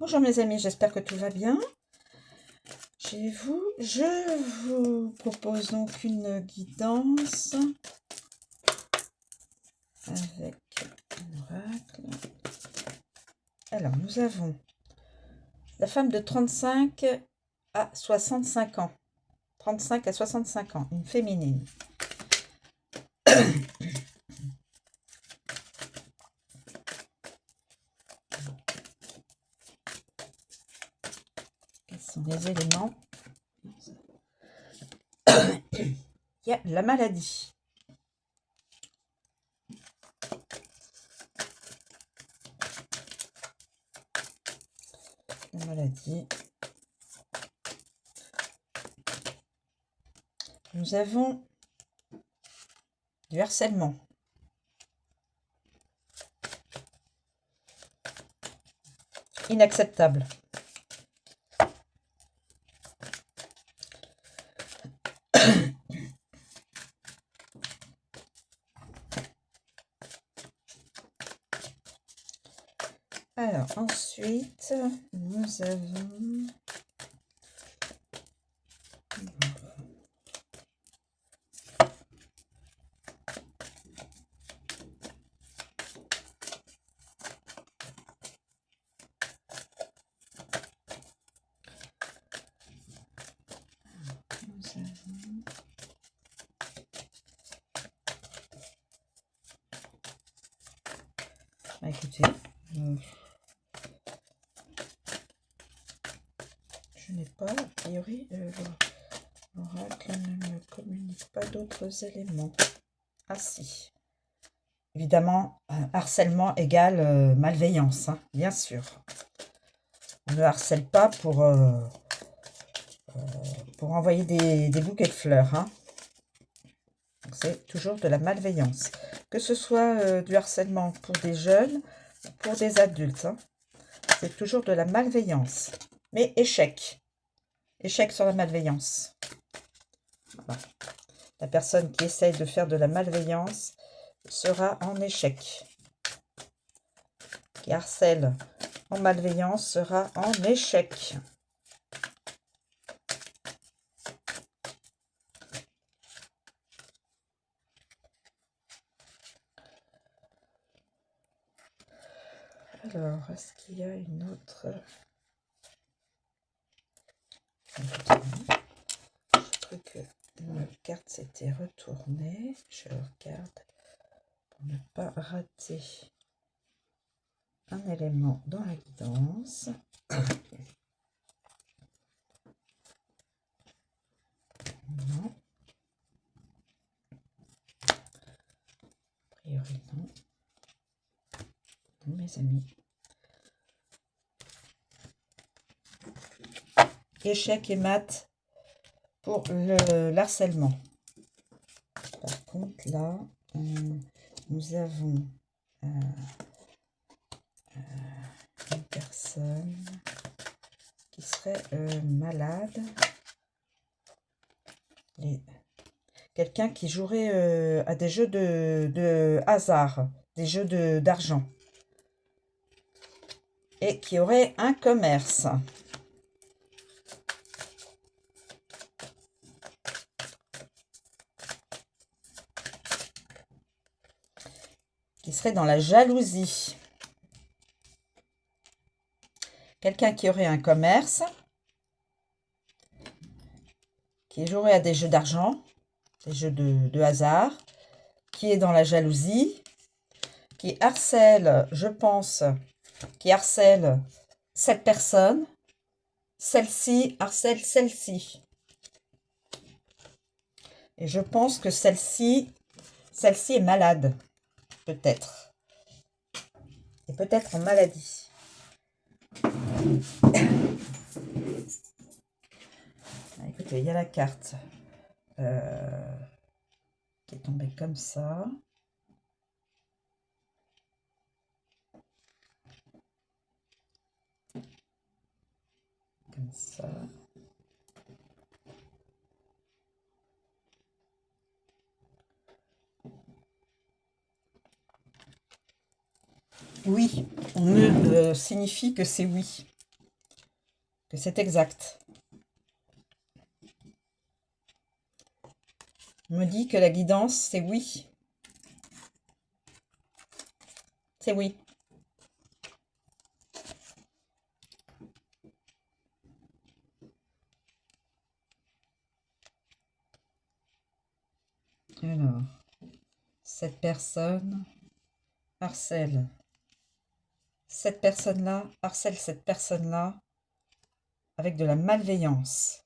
Bonjour mes amis, j'espère que tout va bien. Je vous propose donc une guidance avec un oracle. Alors nous avons la femme de 35 à 65 ans. 35 à 65 ans, une féminine. Quels sont les éléments? Il y a la maladie. La maladie. Nous avons du harcèlement. Inacceptable. Alors, ensuite, nous avons... Bah, écoutez, je n'ai pas, a priori, l'oracle ne me communique pas d'autres éléments. Ah si. Évidemment, harcèlement égale malveillance, hein, bien sûr. On ne harcèle pas pour envoyer des bouquets de fleurs. Hein. C'est toujours de la malveillance. Que ce soit du harcèlement pour des jeunes ou pour des adultes. Hein. C'est toujours de la malveillance. Mais échec. Échec sur la malveillance. Voilà. La personne qui essaye de faire de la malveillance sera en échec. Qui harcèle en malveillance sera en échec. Alors, est-ce qu'il y a une autre... Je trouve que une carte s'était retournée. Je regarde pour ne pas rater un élément dans la guidance. Non. A priori, non. Non, mes amis. Échec et mat pour le harcèlement. Par contre, là, nous avons une personne qui serait malade. Quelqu'un qui jouerait à des jeux de hasard, des jeux d'argent. Et qui aurait un commerce. Qui serait dans la jalousie. Quelqu'un qui aurait un commerce. Qui jouerait à des jeux d'argent, des jeux de hasard. Qui est dans la jalousie. Qui harcèle, je pense, qui harcèle cette personne. Celle-ci harcèle celle-ci. Et je pense que celle-ci est malade. Peut-être. Et peut-être en maladie. Écoutez, il y a la carte qui est tombée comme ça. Comme ça. Oui, on me signifie que c'est oui. que c'est exact. On me dit que la guidance, c'est oui. C'est oui. Alors, cette personne harcèle cette personne-là, harcèle cette personne-là avec de la malveillance.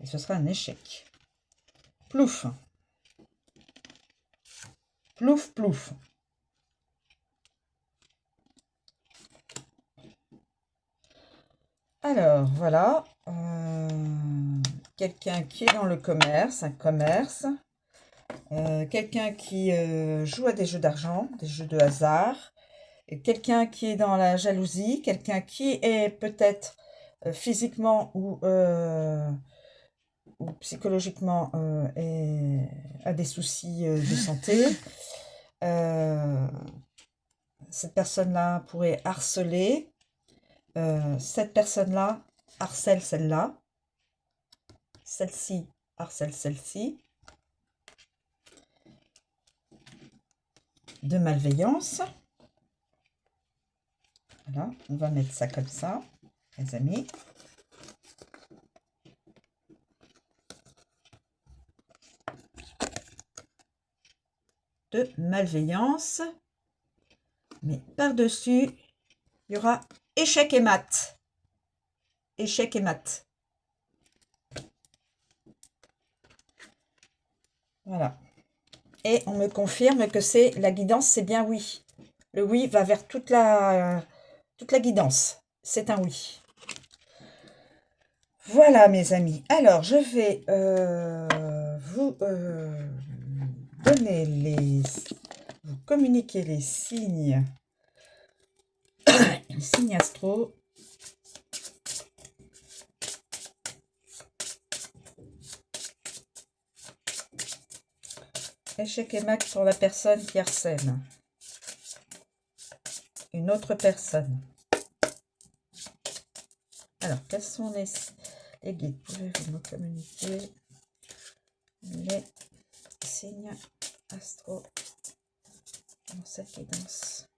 Et ce sera un échec. Plouf. Plouf, plouf. Alors, voilà. Quelqu'un qui est dans le commerce, un commerce. Quelqu'un qui joue à des jeux d'argent, des jeux de hasard. Quelqu'un qui est dans la jalousie. Quelqu'un qui est peut-être physiquement ou psychologiquement a des soucis de santé. Cette personne-là pourrait harceler. Cette personne-là harcèle celle-là. Celle-ci harcèle celle-ci. De malveillance. Voilà, on va mettre ça comme ça, les amis. De malveillance. Mais par-dessus, il y aura échec et mat. Échec et mat. Voilà. Et on me confirme que c'est la guidance, c'est bien oui. Le oui va vers toute la guidance. C'est un oui. Voilà, mes amis. Alors, je vais vous donner vous communiquer les signes astro. Échec et mat pour la personne qui harcèle une autre personne. Alors, quels sont les guides? Pouvez-vous me communiquer les signes astro dans cette guidance?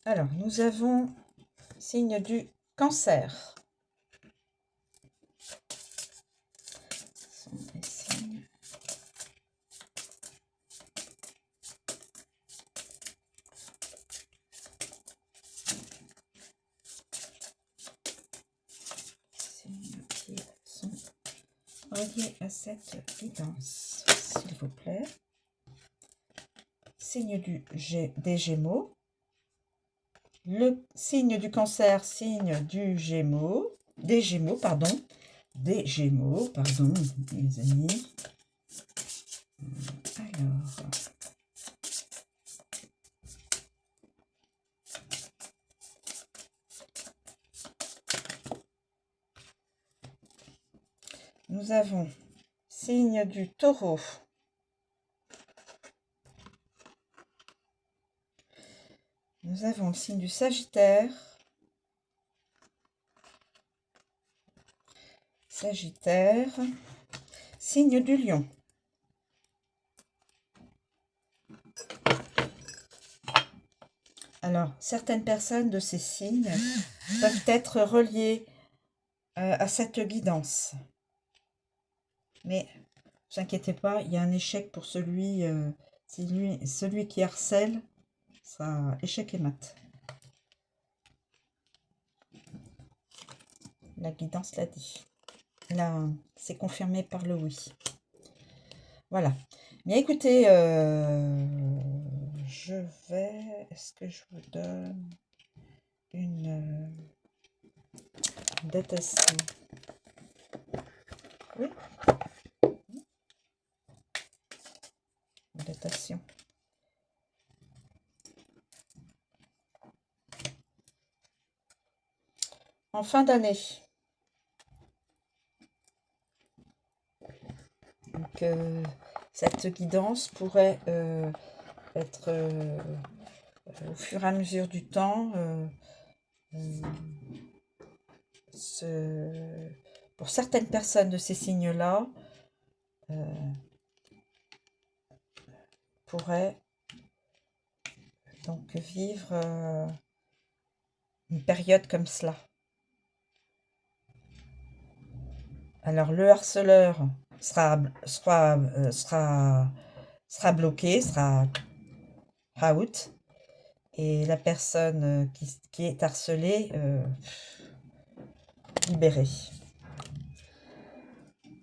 Alors, nous avons signe du Cancer. Ce sont les signes. Signes qui sont reliés à cette guidance, s'il vous plaît. Signe des Gémeaux. Le signe du Cancer, signe du Gémeaux, des Gémeaux, pardon, les amis. Alors, nous avons signe du Taureau. Nous avons le signe du Sagittaire. Sagittaire. Signe du Lion. Alors, certaines personnes de ces signes peuvent être reliées à cette guidance. Mais ne vous inquiétez pas, il y a un échec pour celui qui harcèle. Ça, échec et mat. La guidance l'a dit. Là, c'est confirmé par le oui. Voilà. Bien écoutez, est-ce que je vous donne une datation? Oui. Une datation. En fin d'année. Donc, cette guidance pourrait être au fur et à mesure du temps, pour certaines personnes de ces signes-là, pourraient donc vivre une période comme cela. Alors le harceleur sera bloqué, sera out, et la personne qui est harcelée libérée.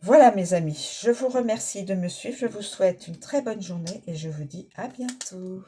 Voilà mes amis, je vous remercie de me suivre, je vous souhaite une très bonne journée et je vous dis à bientôt.